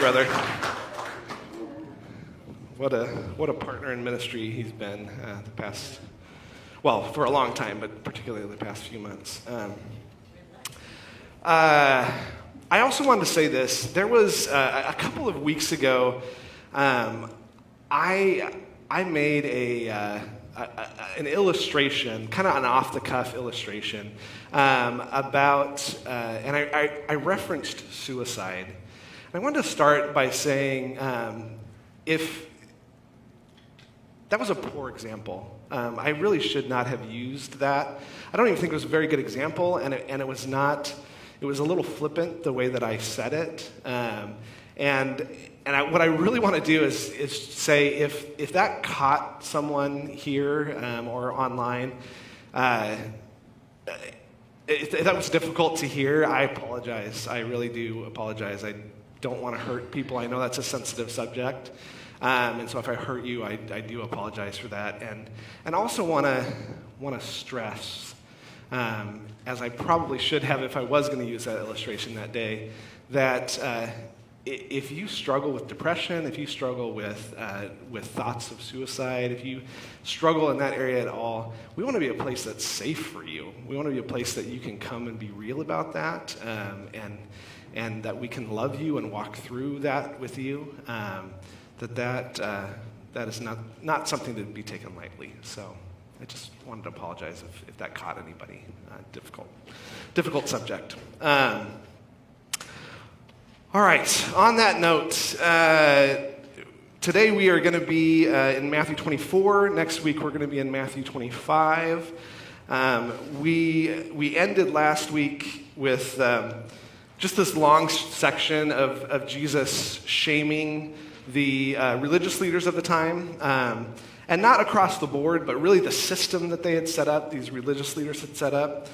Brother. What a partner in ministry he's been the past, for a long time, but particularly the past few months. I also wanted to say this. There was a couple of weeks ago, I made an illustration, kind of an off-the-cuff illustration, about, and I referenced suicide. And I wanted to start by saying, if that was a poor example. I really should not have used that. I don't even think it was a very good example, and it was not. It was a little flippant the way that I said it. What I really want to do is say if that caught someone here or online, if that was difficult to hear, I apologize. I really do apologize. I don't want to hurt people. I know that's a sensitive subject. And so if I hurt you, I do apologize for that. And also want to stress, as I probably should have if I was going to use that illustration that day, that if you struggle with depression, if you struggle with thoughts of suicide, if you struggle in that area at all, we want to be a place that's safe for you. We want to be a place that you can come and be real about that, and that we can love you and walk through that with you. That is not something to be taken lightly. So I just wanted to apologize if that caught anybody. Difficult subject. All right, on that note, today we are going to be in Matthew 24. Next week we're going to be in Matthew 25. We ended last week with just this long section of Jesus shaming the religious leaders of the time, and not across the board, but really the system that they had set up, these religious leaders had set up,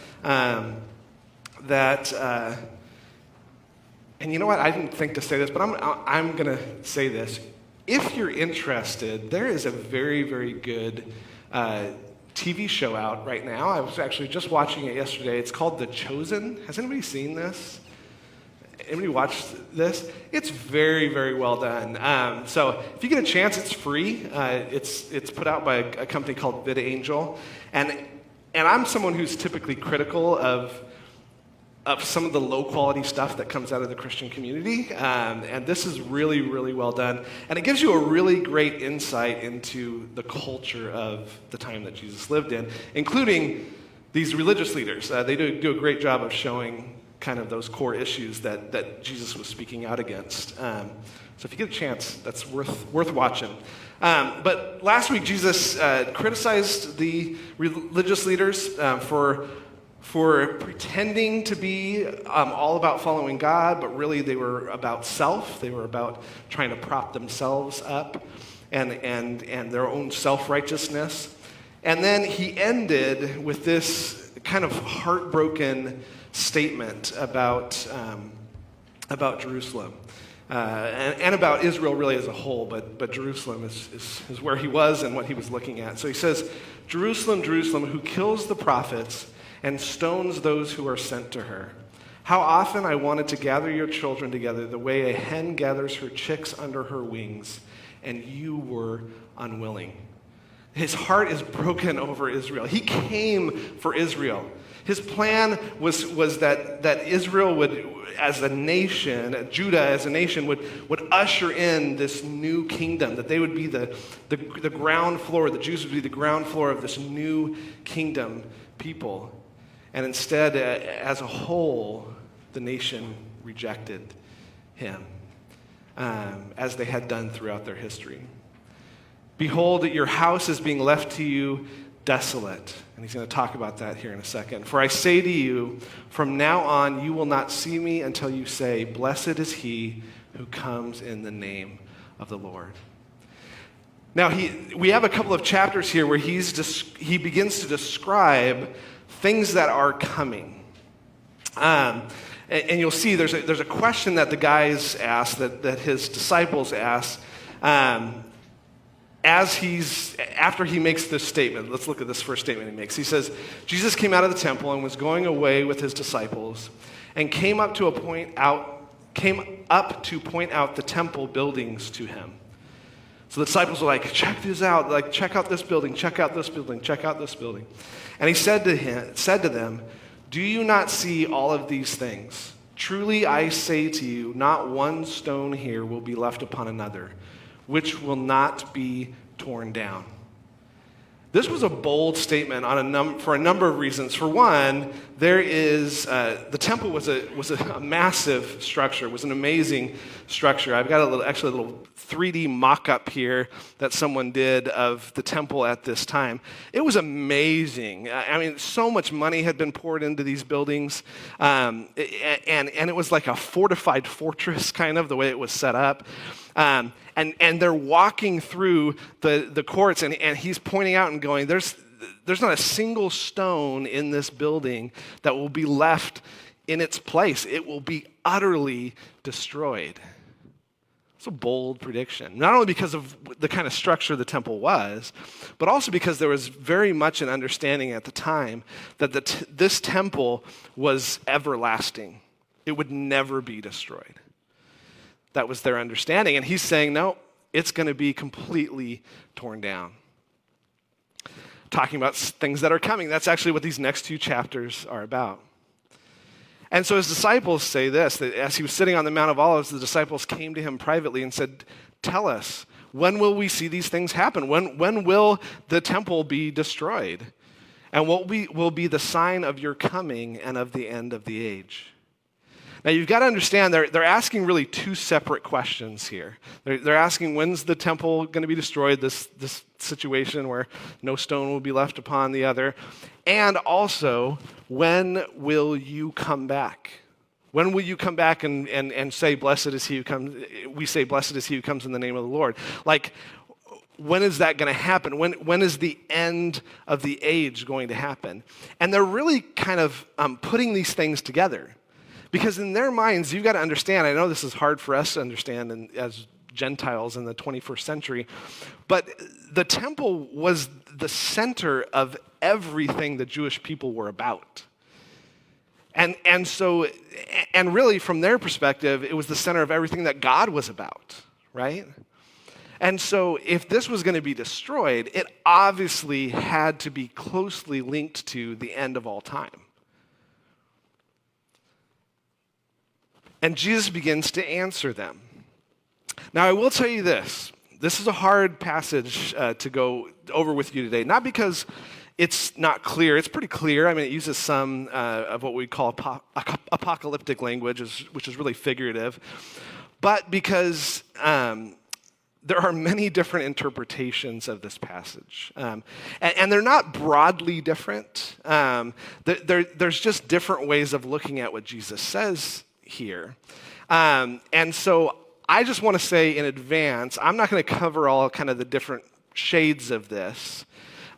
and you know what, I didn't think to say this, but I'm going to say this. If you're interested, there is a very, very good TV show out right now. I was actually just watching it yesterday. It's called The Chosen. Has anybody seen this? Anybody watched this? It's very, very well done. So if you get a chance, it's free. It's put out by a company called VidAngel. And I'm someone who's typically critical of some of the low-quality stuff that comes out of the Christian community. And this is really, really well done. And it gives you a really great insight into the culture of the time that Jesus lived in, including these religious leaders. They do a great job of showing kind of those core issues that Jesus was speaking out against. So if you get a chance, that's worth watching. But last week, Jesus criticized the religious leaders for pretending to be all about following God, but really they were about self. They were about trying to prop themselves up and their own self-righteousness. And then he ended with this kind of heartbroken statement about Jerusalem and about Israel really as a whole, but Jerusalem is where he was and what he was looking at. So he says, "Jerusalem, Jerusalem, who kills the prophets and stones those who are sent to her. How often I wanted to gather your children together the way a hen gathers her chicks under her wings, and you were unwilling." His heart is broken over Israel. He came for Israel. His plan was that Israel would, as a nation, Judah as a nation, would usher in this new kingdom, that they would be the ground floor, the Jews would be the ground floor of this new kingdom people. And instead, as a whole, the nation rejected him, as they had done throughout their history. "Behold, your house is being left to you desolate." And he's going to talk about that here in a second. "For I say to you, from now on you will not see me until you say, 'Blessed is he who comes in the name of the Lord.'" Now, we have a couple of chapters here where he begins to describe things that are coming. And you'll see there's a question that the guys ask, that his disciples ask, after he makes this statement. Let's look at this first statement he makes. He says, "Jesus came out of the temple and was going away with his disciples and came up to a point out came up to point out the temple buildings to him. So the disciples were like, check this out, like check out this building, check out this building, check out this building. And he said to them, do you not see all of these things? Truly I say to you, not one stone here will be left upon another, which will not be torn down. This was a bold statement for a number of reasons. For one, the temple was a massive structure. It was an amazing structure. I've got a little 3D mock-up here that someone did of the temple at this time. It was amazing. I mean, so much money had been poured into these buildings, and it was like a fortified fortress, kind of the way it was set up. And they're walking through the courts, and he's pointing out and going, there's not a single stone in this building that will be left in its place. It will be utterly destroyed. It's a bold prediction, not only because of the kind of structure the temple was, but also because there was very much an understanding at the time that this temple was everlasting. It would never be destroyed. That was their understanding. And he's saying, no, it's going to be completely torn down. Talking about things that are coming. That's actually what these next two chapters are about. And so his disciples say this, that as he was sitting on the Mount of Olives, the disciples came to him privately and said, tell us, when will we see these things happen? When will the temple be destroyed? And what will be the sign of your coming and of the end of the age? Now, you've got to understand, they're asking really two separate questions here. They're asking, when's the temple going to be destroyed, this situation where no stone will be left upon the other, and also, when will you come back? When will you come back and say, blessed is he who comes, we say, blessed is he who comes in the name of the Lord? Like, when is that going to happen? When is the end of the age going to happen? And they're really kind of putting these things together. Because in their minds, you've got to understand, I know this is hard for us to understand as Gentiles in the 21st century, but the temple was the center of everything the Jewish people were about. And really from their perspective, it was the center of everything that God was about, right? And so if this was going to be destroyed, it obviously had to be closely linked to the end of all time. And Jesus begins to answer them. Now, I will tell you this. This is a hard passage to go over with you today. Not because it's not clear. It's pretty clear. I mean, it uses some of what we call apocalyptic language, which is really figurative. But because there are many different interpretations of this passage. And they're not broadly different. There's just different ways of looking at what Jesus says here. And so I just want to say in advance, I'm not going to cover all kind of the different shades of this.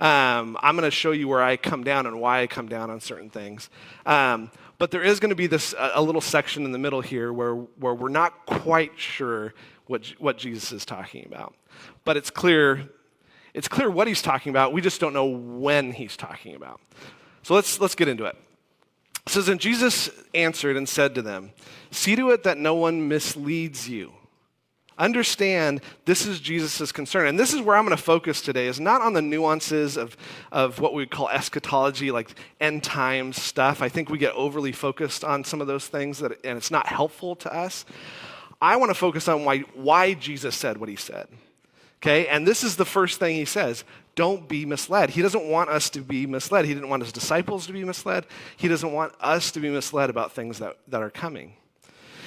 I'm going to show you where I come down and why I come down on certain things. But there is going to be a little section in the middle here where we're not quite sure what Jesus is talking about. But it's clear what he's talking about. We just don't know when he's talking about. So let's get into it. It says, and Jesus answered and said to them, see to it that no one misleads you. Understand, this is Jesus' concern. And this is where I'm going to focus today, is not on the nuances of what we call eschatology, like end times stuff. I think we get overly focused on some of those things, and it's not helpful to us. I want to focus on why Jesus said what he said. Okay, and this is the first thing he says. Don't be misled. He doesn't want us to be misled. He didn't want his disciples to be misled. He doesn't want us to be misled about things that are coming.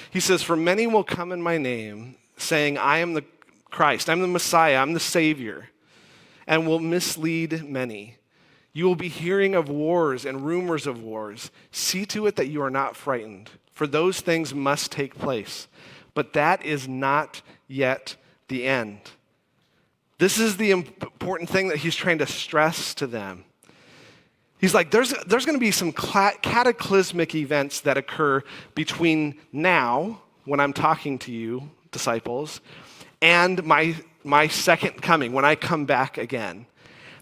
He says, for many will come in my name, saying, I am the Christ, I'm the Messiah, I'm the Savior, and will mislead many. You will be hearing of wars and rumors of wars. See to it that you are not frightened, for those things must take place. But that is not yet the end. This is the important thing that he's trying to stress to them. He's like, there's going to be some cataclysmic events that occur between now, when I'm talking to you, disciples, and my second coming, when I come back again.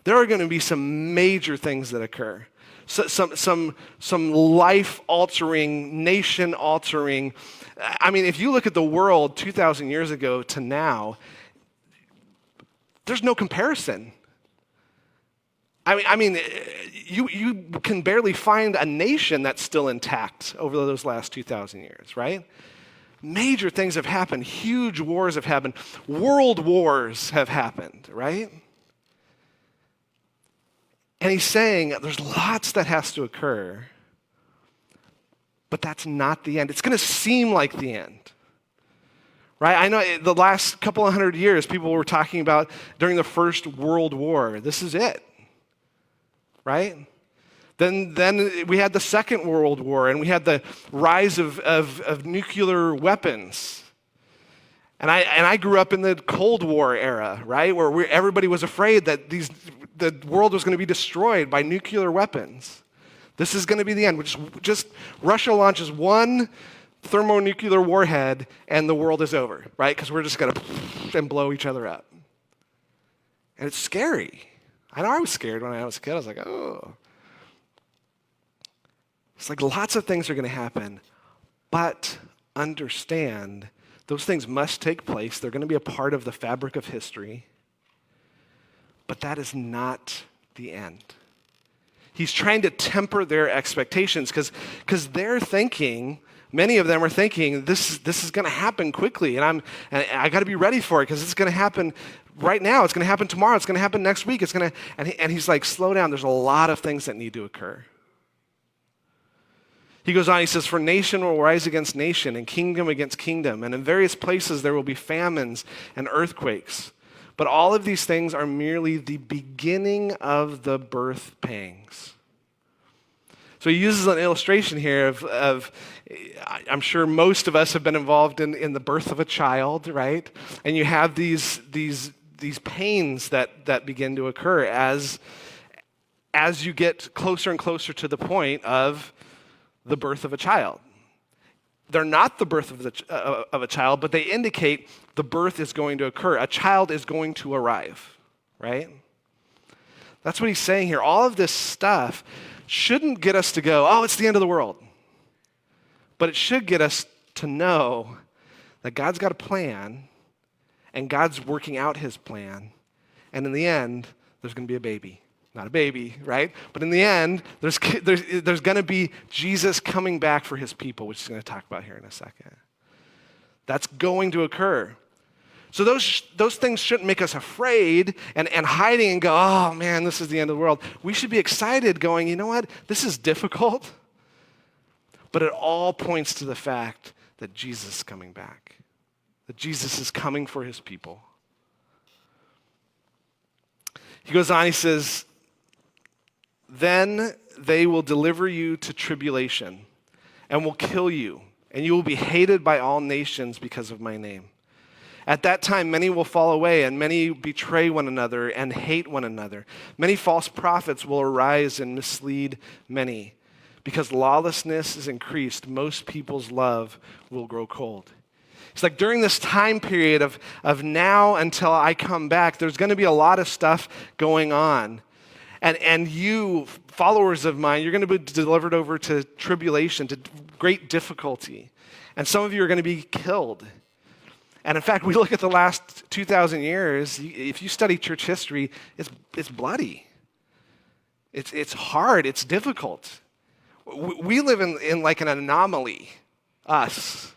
There are going to be some major things that occur. some life-altering, nation-altering. I mean, if you look at the world 2,000 years ago to now, there's no comparison. I mean, you can barely find a nation that's still intact over those last 2,000 years, right? Major things have happened. Huge wars have happened. World wars have happened, right? And he's saying there's lots that has to occur, but that's not the end. It's going to seem like the end, right? I know the last couple of hundred years, people were talking about during the First World War, this is it, right? Then we had the Second World War, and we had the rise of nuclear weapons. And I grew up in the Cold War era, right, where everybody was afraid that the world was going to be destroyed by nuclear weapons. This is going to be the end. Which just Russia launches one thermonuclear warhead, and the world is over, right? Because we're just going to and blow each other up. And it's scary. I know I was scared when I was a kid. I was like, oh. It's like lots of things are going to happen, but understand those things must take place. They're going to be a part of the fabric of history, but that is not the end. He's trying to temper their expectations because they're thinking, many of them are thinking, this is going to happen quickly, and I got to be ready for it because it's going to happen right now. It's going to happen tomorrow. It's going to happen next week. And he's like, slow down. There's a lot of things that need to occur. He goes on, he says, for nation will rise against nation and kingdom against kingdom, and in various places there will be famines and earthquakes. But all of these things are merely the beginning of the birth pangs. So he uses an illustration here of I'm sure most of us have been involved in the birth of a child, right? And you have these pains that begin to occur as you get closer and closer to the point of the birth of a child. They're not the birth of a child, but they indicate the birth is going to occur. A child is going to arrive, right? That's what he's saying here. All of this stuff shouldn't get us to go, oh, it's the end of the world. But it should get us to know that God's got a plan, and God's working out his plan, and in the end, there's going to be a baby. Not a baby, right? But in the end, there's going to be Jesus coming back for his people, which he's going to talk about here in a second. That's going to occur. So those things shouldn't make us afraid and hiding and go, oh man, this is the end of the world. We should be excited going, you know what? This is difficult, but it all points to the fact that Jesus is coming back, that Jesus is coming for his people. He goes on, he says, then they will deliver you to tribulation and will kill you, and you will be hated by all nations because of my name. At that time, many will fall away, and many betray one another and hate one another. Many false prophets will arise and mislead many. Because lawlessness is increased, most people's love will grow cold. It's like during this time period of now until I come back, there's going to be a lot of stuff going on. And you, followers of mine, you're going to be delivered over to tribulation, to great difficulty. And some of you are going to be killed. And in fact, we look at the last 2,000 years, if you study church history, it's bloody. It's hard, it's difficult. We live in like an anomaly, us.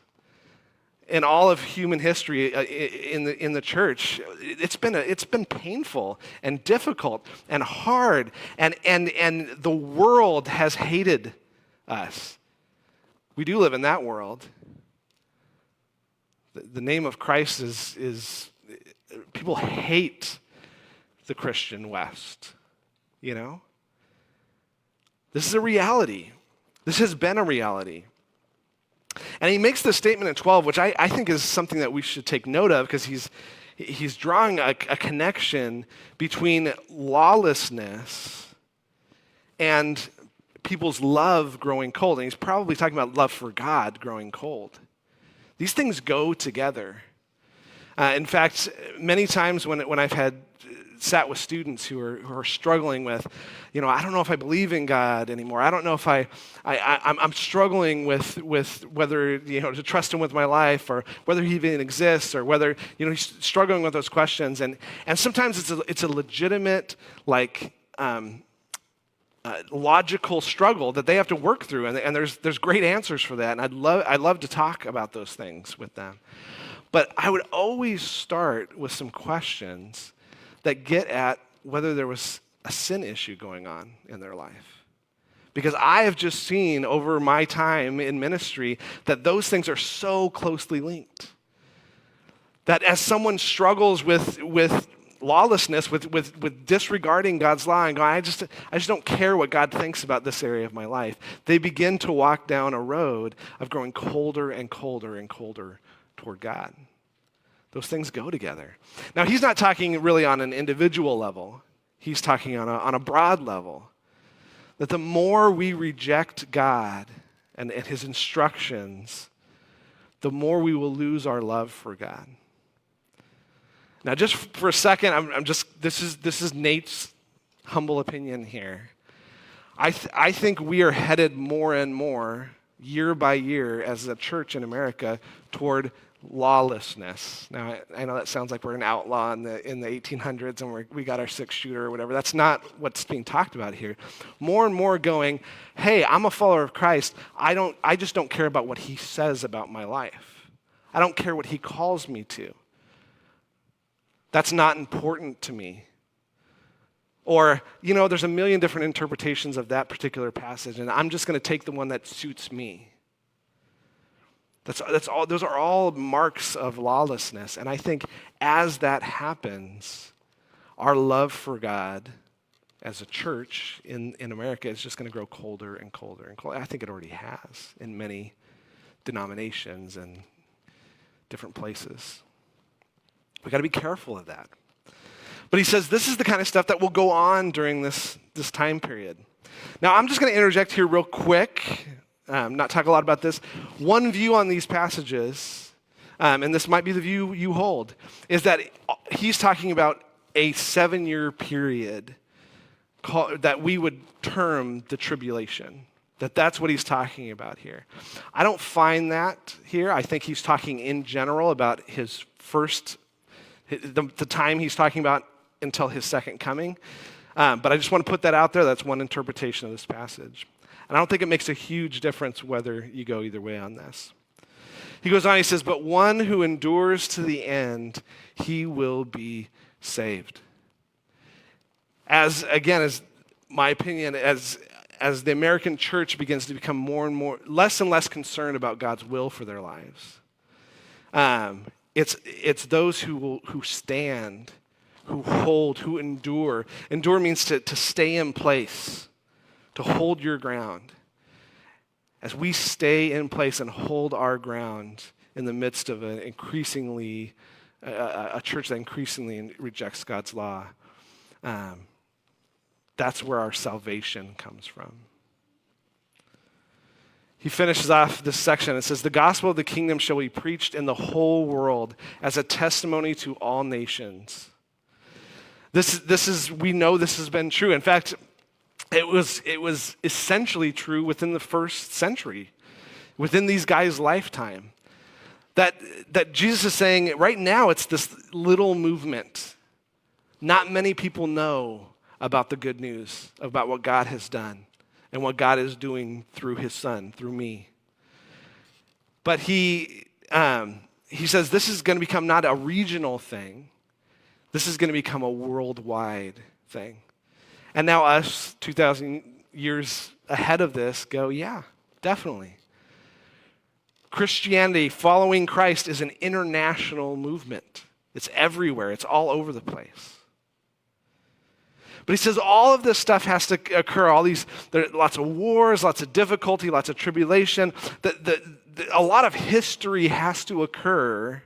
In all of human history, in the church, it's been painful and difficult and hard, and the world has hated us. We do live in that world. The name of Christ is people hate the Christian West. You know, this is a reality. This has been a reality. And he makes this statement in 12, which I think is something that we should take note of, because he's drawing a connection between lawlessness and people's love growing cold. And he's probably talking about love for God growing cold. These things go together. In fact, many times when I've had sat with students who are struggling with, I don't know if I believe in God anymore. I don't know if I'm struggling with whether, to trust him with my life, or whether he even exists, or whether, he's struggling with those questions. And sometimes it's a legitimate, logical struggle that they have to work through, and there's great answers for that, and I'd love to talk about those things with them. But I would always start with some questions that get at whether there was a sin issue going on in their life. Because I have just seen over my time in ministry that those things are so closely linked. That as someone struggles with lawlessness, with disregarding God's law and going, I just don't care what God thinks about this area of my life, they begin to walk down a road of growing colder and colder and colder toward God. Those things go together. Now, he's not talking really on an individual level. He's talking on a broad level. That the more we reject God and his instructions, the more we will lose our love for God. Now, just for a second, this is Nate's humble opinion here. I think we are headed more and more, year by year, as a church in America, toward lawlessness. Now, I know that sounds like we're an outlaw in the 1800s and we got our 6-shooter or whatever. That's not what's being talked about here. More and more going, hey, I'm a follower of Christ. I just don't care about what he says about my life. I don't care what he calls me to. That's not important to me. Or, there's a million different interpretations of that particular passage, and I'm just going to take the one that suits me. That's all. Those are all marks of lawlessness. And I think as that happens, our love for God as a church in America is just going to grow colder and colder and colder. I think it already has in many denominations and different places. We got to be careful of that. But he says this is the kind of stuff that will go on during this time period. Now, I'm just going to interject here real quick. Not talk a lot about this. One view on these passages, and this might be the view you hold, is that he's talking about a 7-year period that we would term the tribulation. That's what he's talking about here. I don't find that here. I think he's talking in general about his the time he's talking about until his second coming. But I just want to put that out there. That's one interpretation of this passage. And I don't think it makes a huge difference whether you go either way on this. He goes on, he says, but one who endures to the end, he will be saved. As my opinion, as the American church begins to become less and less concerned about God's will for their lives, it's those who stand, who hold, who endure. Endure means to stay in place, to hold your ground. As we stay in place and hold our ground in the midst of a church that increasingly rejects God's law, that's where our salvation comes from. He finishes off this section and says, the gospel of the kingdom shall be preached in the whole world as a testimony to all nations. We know this has been true. In fact, it was essentially true within the first century, within these guys' lifetime. That Jesus is saying, right now it's this little movement. Not many people know about the good news, about what God has done and what God is doing through his son, through me. But he says this is going to become not a regional thing. This is going to become a worldwide thing. And now us, 2,000 years ahead of this, go, yeah, definitely. Christianity, following Christ, is an international movement. It's everywhere. It's all over the place. But he says all of this stuff has to occur. There are lots of wars, lots of difficulty, lots of tribulation. A lot of history has to occur,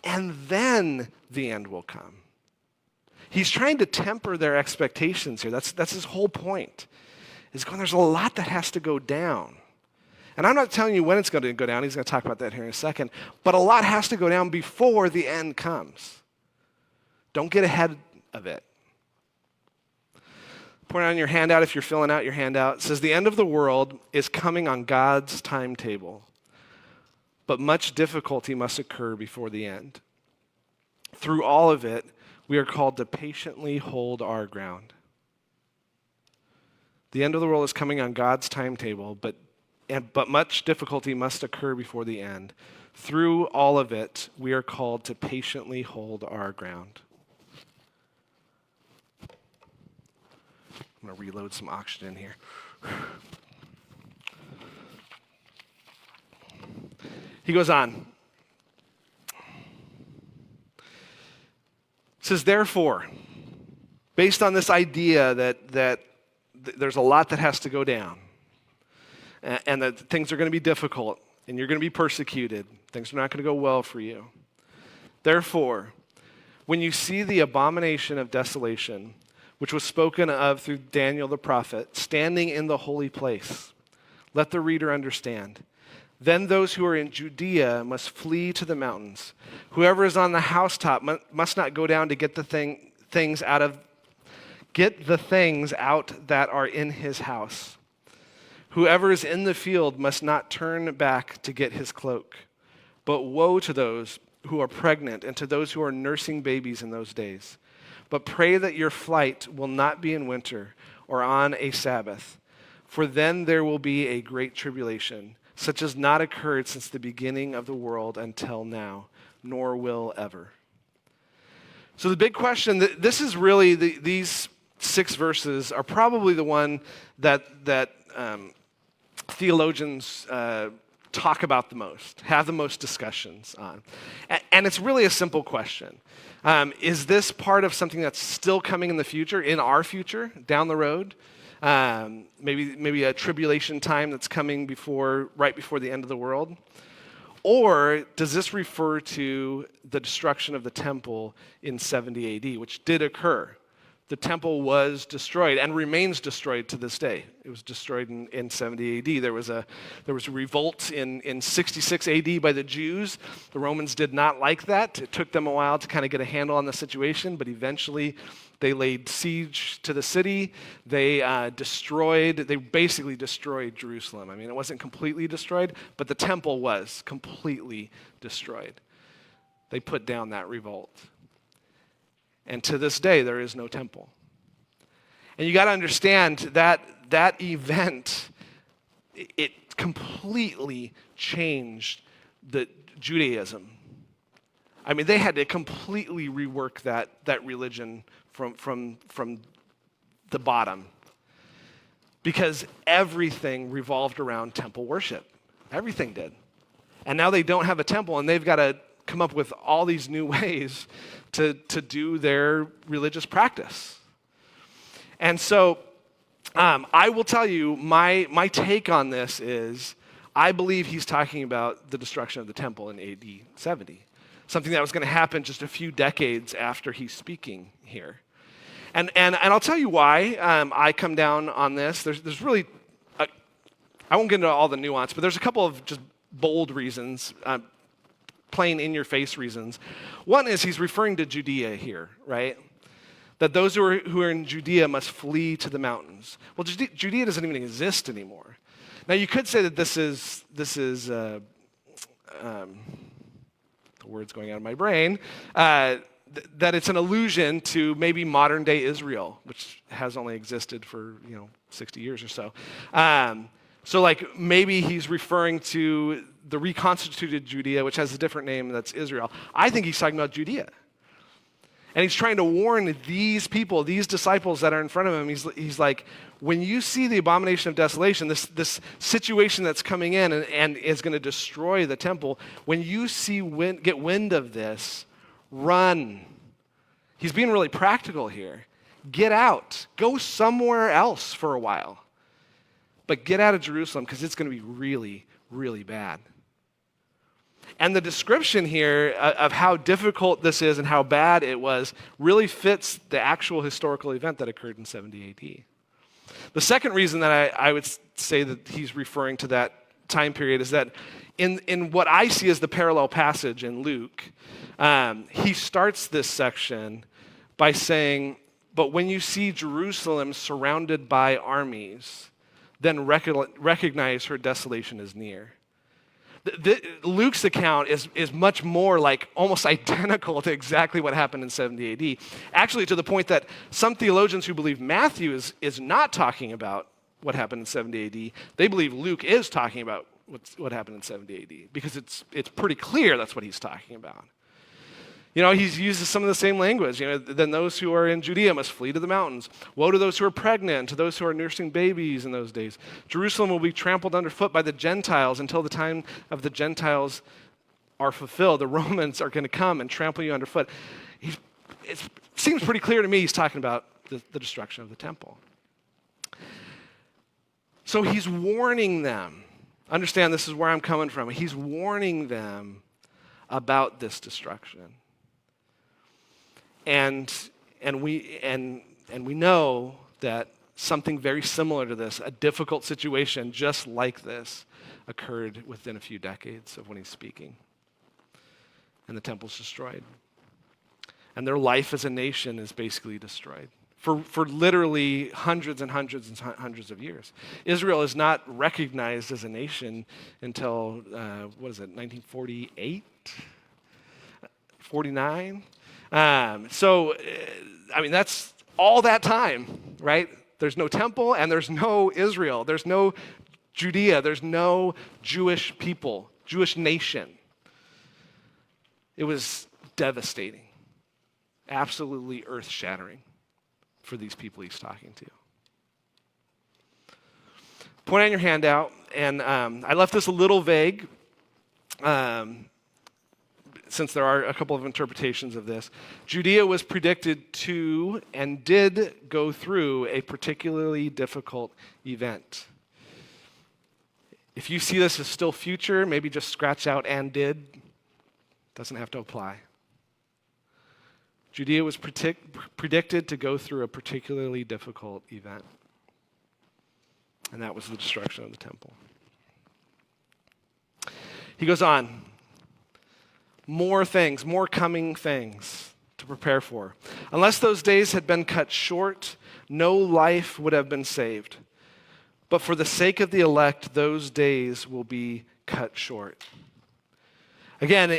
and then the end will come. He's trying to temper their expectations here. That's his whole point. There's a lot that has to go down. And I'm not telling you when it's going to go down. He's going to talk about that here in a second. But a lot has to go down before the end comes. Don't get ahead of it. Point on your handout if you're filling out your handout. It says, the end of the world is coming on God's timetable, but much difficulty must occur before the end. Through all of it, we are called to patiently hold our ground. The end of the world is coming on God's timetable, but much difficulty must occur before the end. Through all of it, we are called to patiently hold our ground. I'm going to reload some oxygen here. He goes on. It says, therefore, based on this idea that there's a lot that has to go down, and that things are going to be difficult, and you're going to be persecuted, things are not going to go well for you. Therefore, when you see the abomination of desolation, which was spoken of through Daniel the prophet, standing in the holy place, let the reader understand. Then those who are in Judea must flee to the mountains. Whoever is on the housetop must not go down to get the things out that are in his house. Whoever is in the field must not turn back to get his cloak. But woe to those who are pregnant and to those who are nursing babies in those days. But pray that your flight will not be in winter or on a Sabbath, for then there will be a great tribulation, such as not occurred since the beginning of the world until now, nor will ever. So the big question, this is really, these 6 verses are probably the one that theologians talk about the most, have the most discussions on. And it's really a simple question. Is this part of something that's still coming in the future, in our future, down the road? Maybe a tribulation time that's coming right before the end of the world? Or does this refer to the destruction of the temple in 70 AD, which did occur? The temple was destroyed and remains destroyed to this day. It was destroyed in 70 AD. There was a revolt in 66 AD by the Jews. The Romans did not like that. It took them a while to kind of get a handle on the situation, but eventually they laid siege to the city. They basically destroyed Jerusalem. I mean, it wasn't completely destroyed, but the temple was completely destroyed. They put down that revolt. And to this day, there is no temple. And you got to understand that event, it completely changed the Judaism. I mean, they had to completely rework that religion from the bottom, because everything revolved around temple worship. Everything did. And now they don't have a temple, and they've got to come up with all these new ways to do their religious practice. And so I will tell you, my take on this is, I believe he's talking about the destruction of the temple in AD 70, something that was going to happen just a few decades after he's speaking here. And I'll tell you why I come down on this. There's really, I won't get into all the nuance, but there's a couple of just bold reasons, plain in-your-face reasons. One is he's referring to Judea here, right? That those who are in Judea must flee to the mountains. Well, Judea doesn't even exist anymore. Now, you could say that this is the words going out of my brain, that it's an allusion to maybe modern-day Israel, which has only existed for 60 years or so. So like maybe he's referring to the reconstituted Judea, which has a different name, that's Israel. I think he's talking about Judea. And he's trying to warn these people, these disciples that are in front of him. He's like, when you see the abomination of desolation, this situation that's coming in and is going to destroy the temple, when you get wind of this, run. He's being really practical here. Get out. Go somewhere else for a while. But get out of Jerusalem, because it's going to be really, really bad. And the description here of how difficult this is and how bad it was really fits the actual historical event that occurred in 70 AD. The second reason that I would say that he's referring to that time period is that in what I see as the parallel passage in Luke, he starts this section by saying, but when you see Jerusalem surrounded by armies, then recognize her desolation is near. Luke's account is much more like almost identical to exactly what happened in 70 AD. Actually, to the point that some theologians who believe Matthew is not talking about what happened in 70 AD, they believe Luke is talking about what happened in 70 AD because it's pretty clear that's what he's talking about. He uses some of the same language. Then those who are in Judea must flee to the mountains. Woe to those who are pregnant, to those who are nursing babies in those days. Jerusalem will be trampled underfoot by the Gentiles until the time of the Gentiles are fulfilled. The Romans are going to come and trample you underfoot. It seems pretty clear to me he's talking about the destruction of the temple. So he's warning them. Understand, this is where I'm coming from. He's warning them about this destruction. And we know that something very similar to this, a difficult situation just like this, occurred within a few decades of when he's speaking. And the temple's destroyed. And their life as a nation is basically destroyed for literally hundreds and hundreds and hundreds of years. Israel is not recognized as a nation until, 1948? 49? That's all that time, right? There's no temple and there's no Israel. There's no Judea. There's no Jewish people, Jewish nation. It was devastating, absolutely earth-shattering for these people he's talking to. Point on your handout, and I left this a little vague, since there are a couple of interpretations of this. Judea was predicted to and did go through a particularly difficult event. If you see this as still future, maybe just scratch out "and did." Doesn't have to apply. Judea was predicted to go through a particularly difficult event. And that was the destruction of the temple. He goes on. More things, more coming things to prepare for. Unless those days had been cut short, no life would have been saved. But for the sake of the elect, those days will be cut short. Again,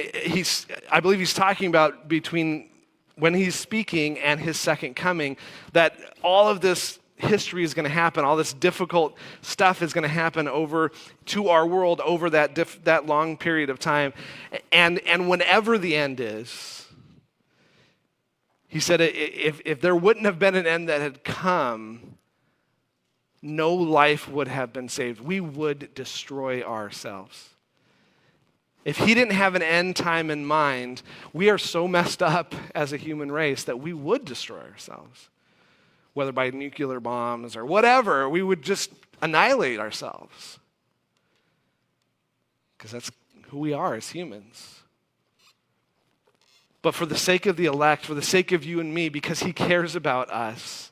I believe he's talking about between when he's speaking and his second coming, that all of this history is going to happen, all this difficult stuff is going to happen over to our world over that long period of time. And whenever the end is, he said if there wouldn't have been an end that had come, no life would have been saved. We would destroy ourselves. If he didn't have an end time in mind, we are so messed up as a human race that we would destroy ourselves. Whether by nuclear bombs or whatever, we would just annihilate ourselves. Because that's who we are as humans. But for the sake of the elect, for the sake of you and me, because he cares about us,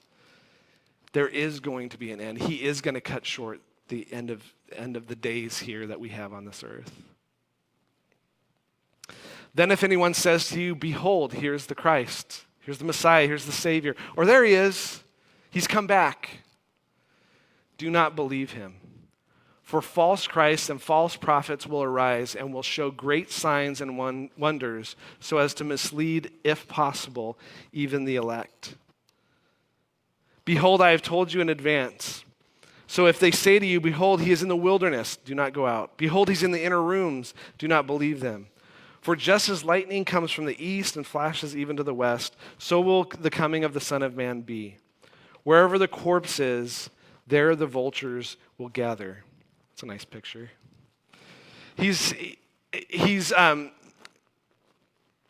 there is going to be an end. He is going to cut short the end of the days here that we have on this earth. Then if anyone says to you, behold, here's the Christ, here's the Messiah, here's the Savior, or there he is, he's come back, do not believe him. For false Christs and false prophets will arise and will show great signs and wonders so as to mislead, if possible, even the elect. Behold, I have told you in advance. So if they say to you, behold, he is in the wilderness, do not go out. Behold, he's in the inner rooms, do not believe them. For just as lightning comes from the east and flashes even to the west, so will the coming of the Son of Man be. Wherever the corpse is, there the vultures will gather. It's a nice picture. He's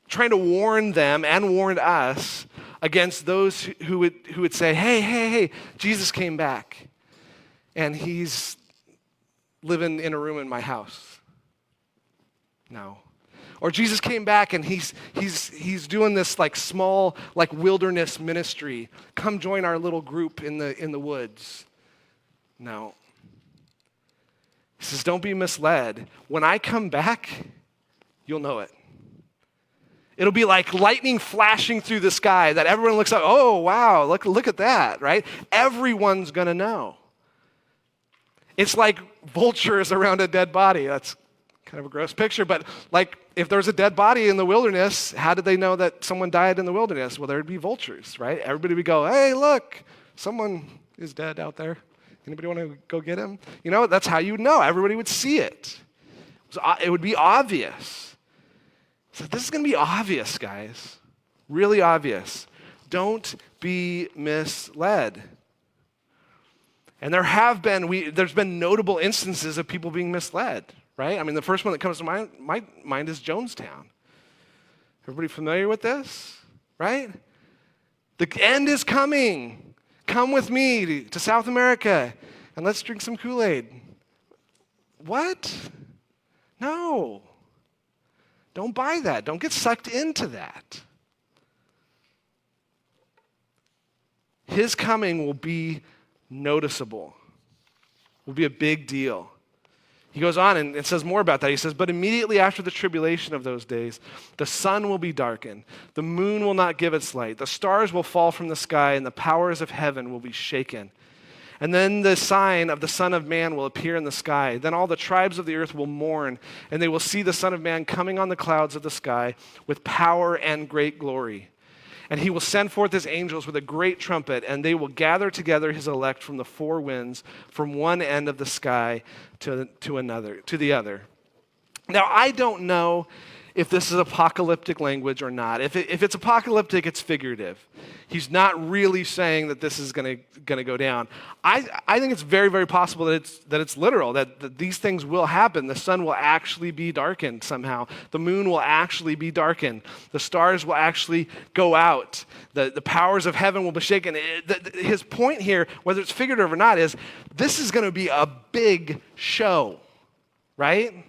trying to warn them and warn us against those who would say, hey, Jesus came back, and he's living in a room in my house. No. Or Jesus came back and he's doing this like small like wilderness ministry. Come join our little group in the woods. No. He says, don't be misled. When I come back, you'll know it. It'll be like lightning flashing through the sky that everyone looks up, oh, wow, look at that, right? Everyone's going to know. It's like vultures around a dead body. That's kind of a gross picture, but like if there's a dead body in the wilderness, how did they know that someone died in the wilderness? Well, there'd be vultures, right? Everybody would go, hey, look, someone is dead out there. Anybody want to go get him? You know, that's how you would know. Everybody would see it. It would be obvious. So this is going to be obvious, guys. Really obvious. Don't be misled. And there's been notable instances of people being misled, right? I mean, the first one that comes to my mind is Jonestown. Everybody familiar with this, right? The end is coming. Come with me to South America and let's drink some Kool-Aid. What? No. Don't buy that. Don't get sucked into that. His coming will be noticeable, will be a big deal. He goes on and it says more about that. He says, but immediately after the tribulation of those days, the sun will be darkened, the moon will not give its light, the stars will fall from the sky, and the powers of heaven will be shaken. And then the sign of the Son of Man will appear in the sky. Then all the tribes of the earth will mourn, and they will see the Son of Man coming on the clouds of the sky with power and great glory. And he will send forth his angels with a great trumpet, and they will gather together his elect from the four winds, from one end of the sky to the other. Now, I don't know if this is apocalyptic language or not. If it's apocalyptic, it's figurative. He's not really saying that this is going to go down. I think it's very, very possible that it's literal, that these things will happen. The sun will actually be darkened somehow. The moon will actually be darkened. The stars will actually go out. The powers of heaven will be shaken. His point here, whether it's figurative or not, is this is going to be a big show, right?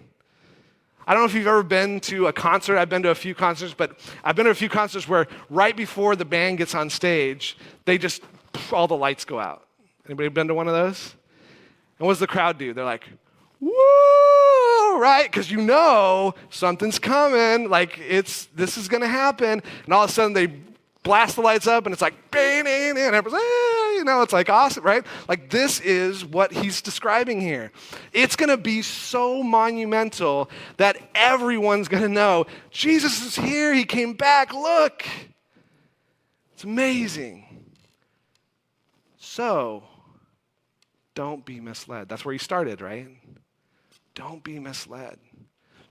I don't know if you've ever been to a concert. I've been to a few concerts, but I've been to a few concerts where right before the band gets on stage, all the lights go out. Anybody been to one of those? And what does the crowd do? They're like, woo, right? Because you know something's coming. Like this is going to happen. And all of a sudden they blast the lights up and it's like, bang, and everyone's, it's like awesome, right? Like this is what he's describing here. It's going to be so monumental that everyone's going to know, Jesus is here, he came back, look. It's amazing. So, don't be misled. That's where he started, right? Don't be misled.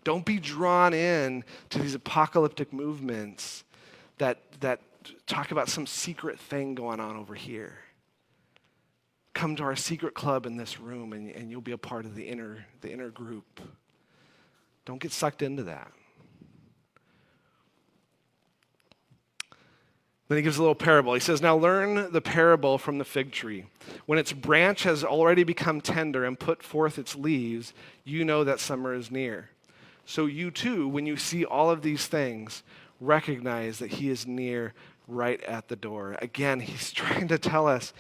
Don't be drawn in to these apocalyptic movements that talk about some secret thing going on over here. Come to our secret club in this room and you'll be a part of the inner group. Don't get sucked into that. Then he gives a little parable. He says, now learn the parable from the fig tree. When its branch has already become tender and put forth its leaves, you know that summer is near. So you too, when you see all of these things, recognize that he is near, right at the door. Again, he's trying to tell us,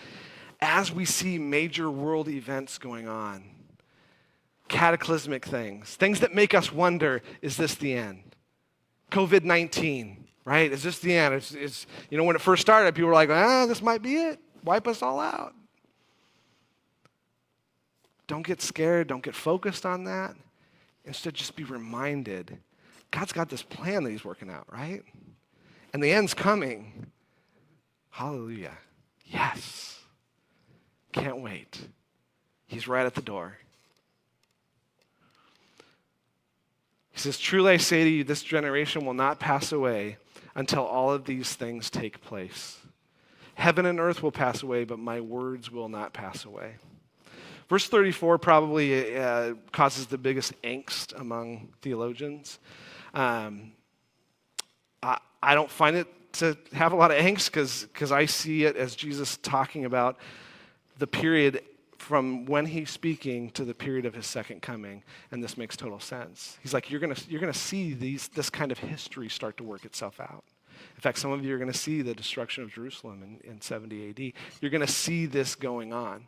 as we see major world events going on, cataclysmic things that make us wonder, is this the end? COVID-19, right? Is this the end? It's when it first started, people were like, this might be it. Wipe us all out. Don't get scared. Don't get focused on that. Instead, just be reminded, God's got this plan that he's working out, right? And the end's coming. Hallelujah. Yes. Can't wait. He's right at the door. He says, truly I say to you, this generation will not pass away until all of these things take place. Heaven and earth will pass away, but my words will not pass away. Verse 34 probably causes the biggest angst among theologians. I don't find it to have a lot of angst because I see it as Jesus talking about the period from when he's speaking to the period of his second coming, and this makes total sense. He's like, you're gonna see this kind of history start to work itself out. In fact, some of you are going to see the destruction of Jerusalem in 70 AD. You're going to see this going on.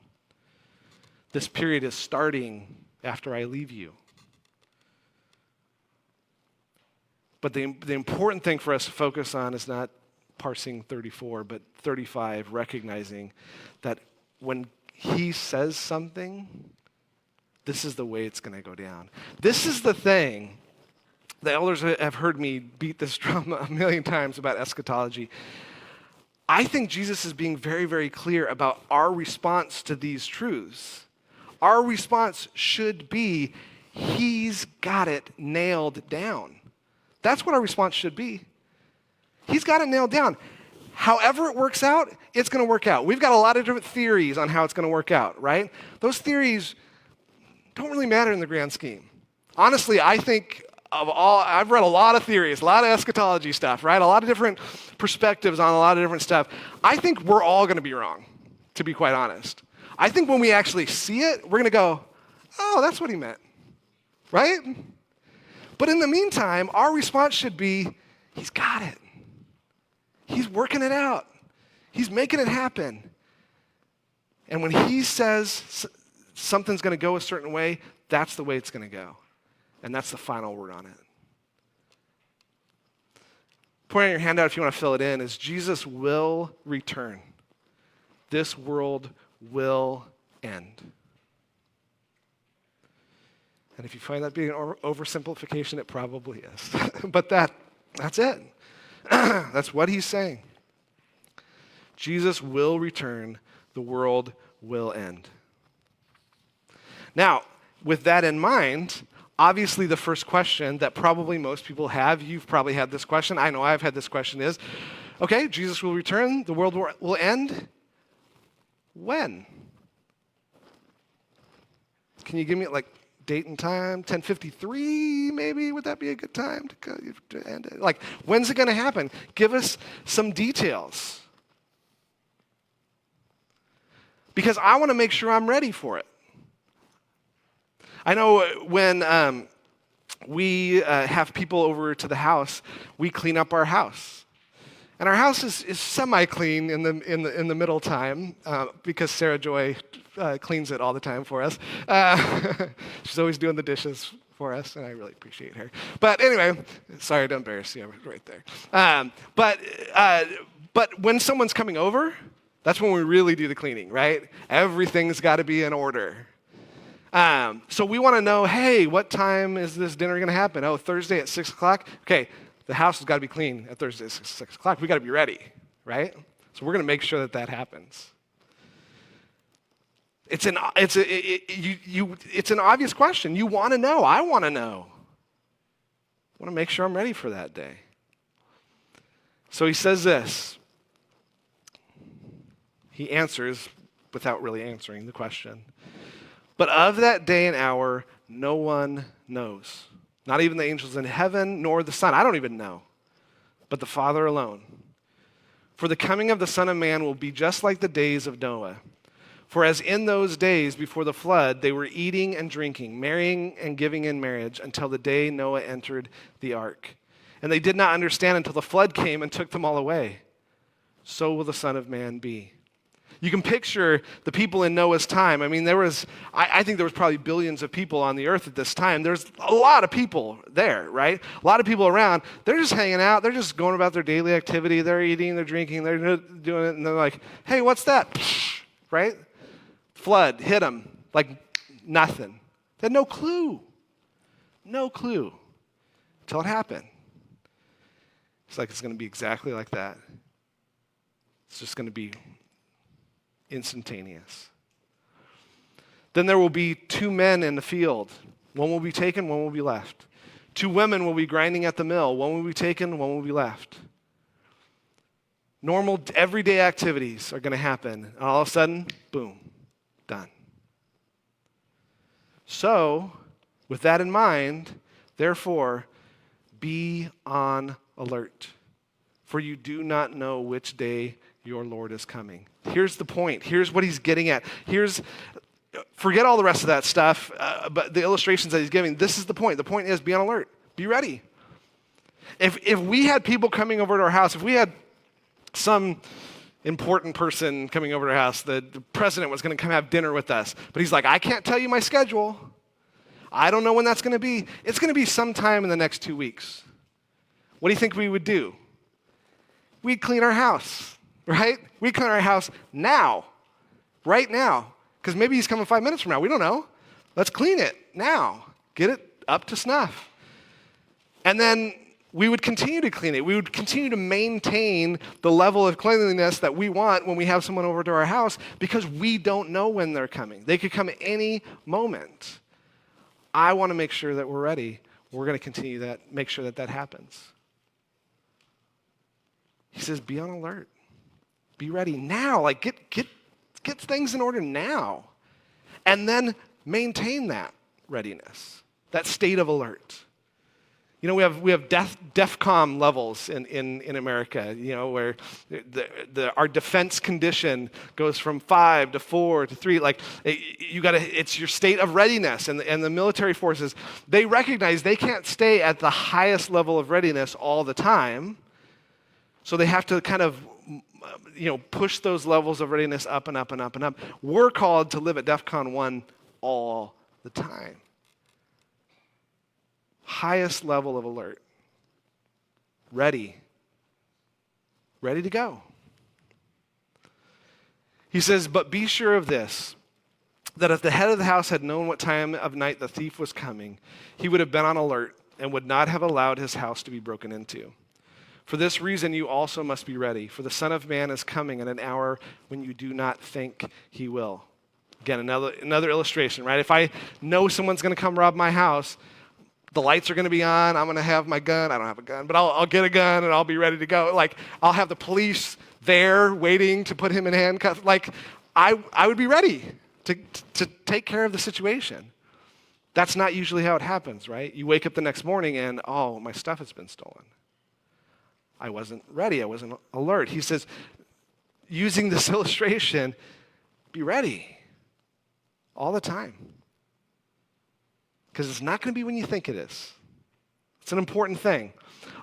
This period is starting after I leave you. But the important thing for us to focus on is not parsing 34, but 35, recognizing that when he says something, this is the way it's going to go down. This is the thing. The elders have heard me beat this drum a million times about eschatology. I think Jesus is being very, very clear about our response to these truths. Our response should be, he's got it nailed down. That's what our response should be. He's got it nailed down. However it works out, it's going to work out. We've got a lot of different theories on how it's going to work out, right? Those theories don't really matter in the grand scheme. Honestly, I think I've read a lot of theories, a lot of eschatology stuff, right? A lot of different perspectives on a lot of different stuff. I think we're all going to be wrong, to be quite honest. I think when we actually see it, we're going to go, oh, that's what he meant, right? But in the meantime, our response should be, he's got it. He's working it out. He's making it happen. And when he says something's going to go a certain way, that's the way it's going to go. And that's the final word on it. Point on your handout if you want to fill it in is Jesus will return. This world will end. And if you find that being an oversimplification, it probably is. But that's it. That's what he's saying. Jesus will return. The world will end. Now, with that in mind, obviously the first question that probably most people have, you've probably had this question, I know I've had this question is, okay, Jesus will return, the world will end. When? Can you give me date and time? 10:53 maybe? Would that be a good time to end it? When's it going to happen? Give us some details. Because I want to make sure I'm ready for it. I know when we have people over to the house, we clean up our house. And our house is semi-clean in the middle time because Sarah Joy cleans it all the time for us. She's always doing the dishes for us, and I really appreciate her. But anyway, sorry to embarrass you right there. But when someone's coming over, that's when we really do the cleaning, right? Everything's got to be in order. So we want to know, hey, what time is this dinner going to happen? Oh, Thursday at 6 o'clock? Okay, the house has got to be clean at Thursday at 6 o'clock. We got to be ready, right? So we're going to make sure that happens. It's an obvious question. You want to know. I want to know. I want to make sure I'm ready for that day. So he says this. He answers without really answering the question. But of that day and hour, no one knows. Not even the angels in heaven, nor the Son. I don't even know. But the Father alone. For the coming of the Son of Man will be just like the days of Noah. For as in those days before the flood, they were eating and drinking, marrying and giving in marriage, until the day Noah entered the ark. And they did not understand until the flood came and took them all away. So will the Son of Man be. You can picture the people in Noah's time. I mean, I think there was probably billions of people on the earth at this time. There's a lot of people there, right? A lot of people around. They're just hanging out. They're just going about their daily activity. They're eating, they're drinking, they're doing it, and they're like, hey, what's that? Right? Flood hit them like nothing. They had no clue. No clue until it happened. It's going to be exactly like that. It's just going to be instantaneous. Then there will be two men in the field. One will be taken, one will be left. Two women will be grinding at the mill. One will be taken, one will be left. Normal, everyday activities are going to happen. And all of a sudden, boom, done. So, with that in mind, therefore, be on alert, for you do not know which day your Lord is coming. Here's the point. Here's what he's getting at. Forget all the rest of that stuff, but the illustrations that he's giving, this is the point. The point is be on alert. Be ready. If we had people coming over to our house, if we had some important person coming over to our house, the president was going to come have dinner with us, but he's like, I can't tell you my schedule. I don't know when that's going to be. It's going to be sometime in the next 2 weeks. What do you think we would do? We'd clean our house, right? We'd clean our house now, right now, because maybe he's coming 5 minutes from now. We don't know. Let's clean it now. Get it up to snuff. And then we would continue to clean it. We would continue to maintain the level of cleanliness that we want when we have someone over to our house because we don't know when they're coming. They could come at any moment. I want to make sure that we're ready. We're going to continue that, make sure that that happens. He says, be on alert. Be ready now. Like get things in order now. And then maintain that readiness, that state of alert. You know, we have DEFCON levels in America, you know, where our defense condition goes from 5 to 4 to 3. Like, it's your state of readiness. And the military forces, they recognize they can't stay at the highest level of readiness all the time. So they have to kind of, you know, push those levels of readiness up and up and up and up. We're called to live at DEFCON 1 all the time. Highest level of alert. Ready to go. He says, but be sure of this, that if the head of the house had known what time of night the thief was coming, he would have been on alert and would not have allowed his house to be broken into. For this reason, you also must be ready, for the Son of Man is coming at an hour when you do not think he will. Again, another illustration, right? If I know someone's going to come rob my house, the lights are going to be on, I'm going to have my gun. I don't have a gun, but I'll get a gun and I'll be ready to go. Like, I'll have the police there waiting to put him in handcuffs. Like, I would be ready to take care of the situation. That's not usually how it happens, right? You wake up the next morning and, oh, my stuff has been stolen. I wasn't ready. I wasn't alert. He says, using this illustration, be ready all the time. Because it's not going to be when you think it is. It's an important thing.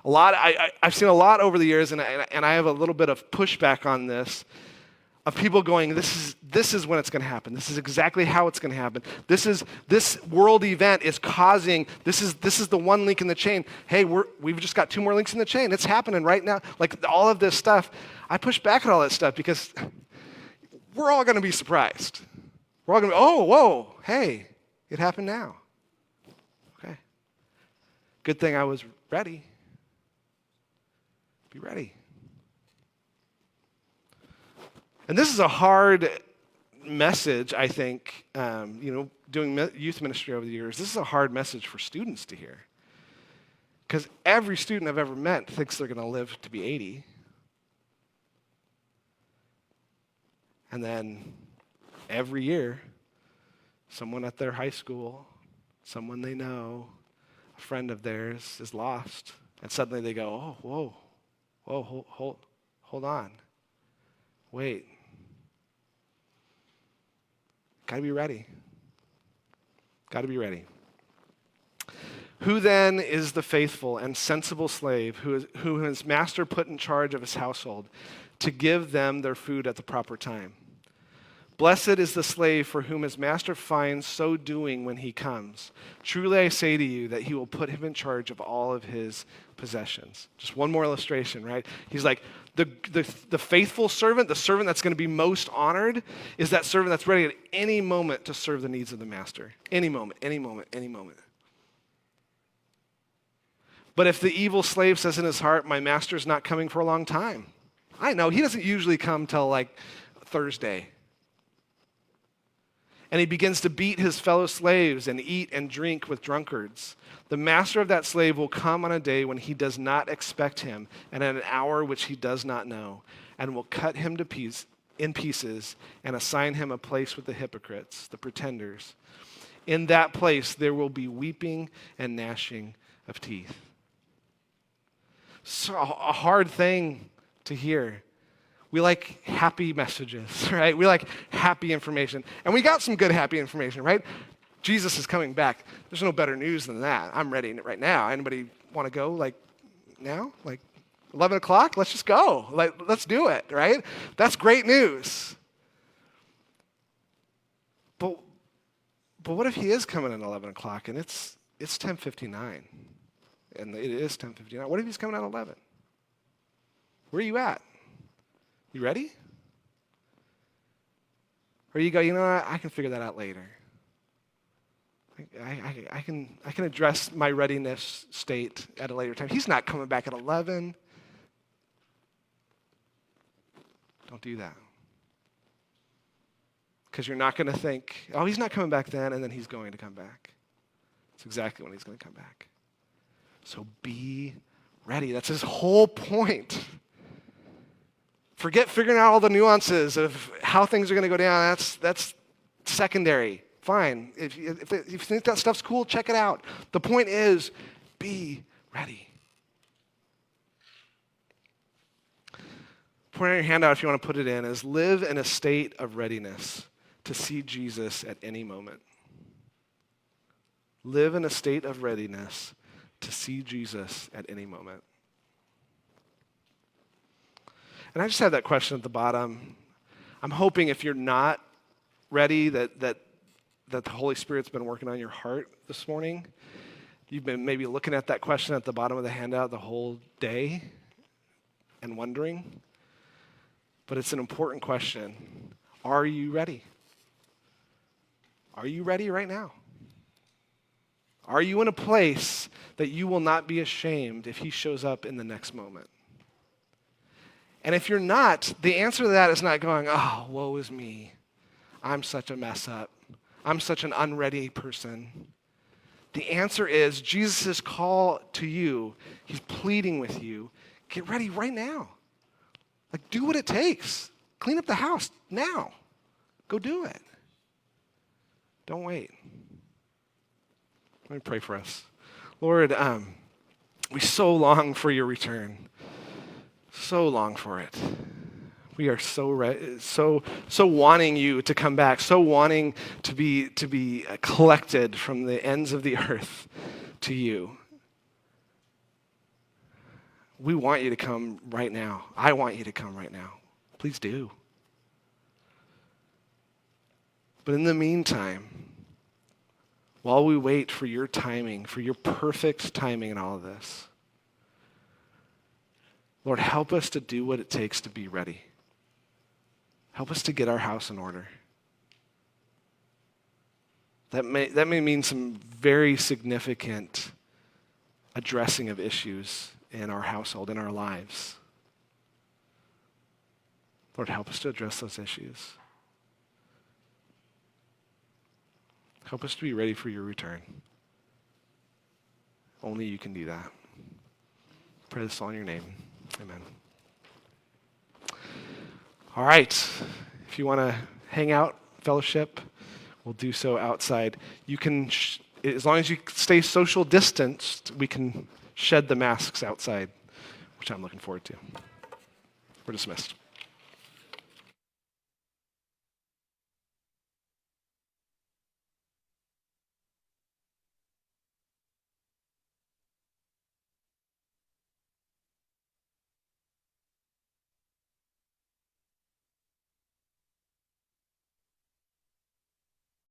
I've seen a lot over the years, and I have a little bit of pushback on this, of people going, this is when it's going to happen. This is exactly how it's going to happen. This world event is causing, this is the one link in the chain. Hey, we've just got 2 more links in the chain. It's happening right now. Like, all of this stuff. I push back at all that stuff because we're all going to be surprised. We're all going to be, oh, whoa, hey, it happened now. Okay. Good thing I was ready. Be ready. And this is a hard message, I think, doing youth ministry over the years. This is a hard message for students to hear. Because every student I've ever met thinks they're going to live to be 80. And then every year, someone at their high school, someone they know, a friend of theirs is lost. And suddenly they go, oh, whoa, hold on. Wait. Got to be ready. Got to be ready. Who then is the faithful and sensible slave who his master put in charge of his household to give them their food at the proper time? Blessed is the slave for whom his master finds so doing when he comes. Truly I say to you that he will put him in charge of all of his possessions. Just one more illustration, right? He's like, the faithful servant, the servant that's going to be most honored, is that servant that's ready at any moment to serve the needs of the master. Any moment. But if the evil slave says in his heart, my master's not coming for a long time. I know, he doesn't usually come till like Thursday. And he begins to beat his fellow slaves and eat and drink with drunkards. The master of that slave will come on a day when he does not expect him, and at an hour which he does not know, and will cut him in pieces and assign him a place with the hypocrites, the pretenders. In that place there will be weeping and gnashing of teeth. So a hard thing to hear. We like happy messages, right? We like happy information. And we got some good happy information, right? Jesus is coming back. There's no better news than that. I'm ready right now. Anybody want to go like now? Like 11 o'clock? Let's just go. Let's do it, right? That's great news. But what if he is coming at 11 o'clock and it's 10:59? And it is 10:59. What if he's coming at 11? Where are you at? You ready? Or you go, you know what, I can figure that out later. I can address my readiness state at a later time. He's not coming back at 11. Don't do that. Because you're not going to think, oh, he's not coming back then, and then he's going to come back. That's exactly when he's going to come back. So be ready. That's his whole point. Forget figuring out all the nuances of how things are going to go down. That's secondary. Fine. If you think that stuff's cool, check it out. The point is, be ready. Point on your handout if you want to put it in is live in a state of readiness to see Jesus at any moment. Live in a state of readiness to see Jesus at any moment. And I just have that question at the bottom. I'm hoping if you're not ready that the Holy Spirit's been working on your heart this morning. You've been maybe looking at that question at the bottom of the handout the whole day and wondering. But it's an important question. Are you ready? Are you ready right now? Are you in a place that you will not be ashamed if he shows up in the next moment? And if you're not, the answer to that is not going, oh, woe is me. I'm such a mess up. I'm such an unready person. The answer is Jesus' call to you. He's pleading with you. Get ready right now. Like, do what it takes. Clean up the house now. Go do it. Don't wait. Let me pray for us. Lord, we so long for your return. So long for it. We are so wanting you to come back, so wanting to be collected from the ends of the earth to you. We want you to come right now. I want you to come right now. Please do. But in the meantime, while we wait for your timing, for your perfect timing in all of this, Lord, help us to do what it takes to be ready. Help us to get our house in order. That may mean some very significant addressing of issues in our household, in our lives. Lord, help us to address those issues. Help us to be ready for your return. Only you can do that. Pray this all in your name. Amen. All right. If you want to hang out, fellowship, we'll do so outside. You can, as long as you stay social distanced, we can shed the masks outside, which I'm looking forward to. We're dismissed.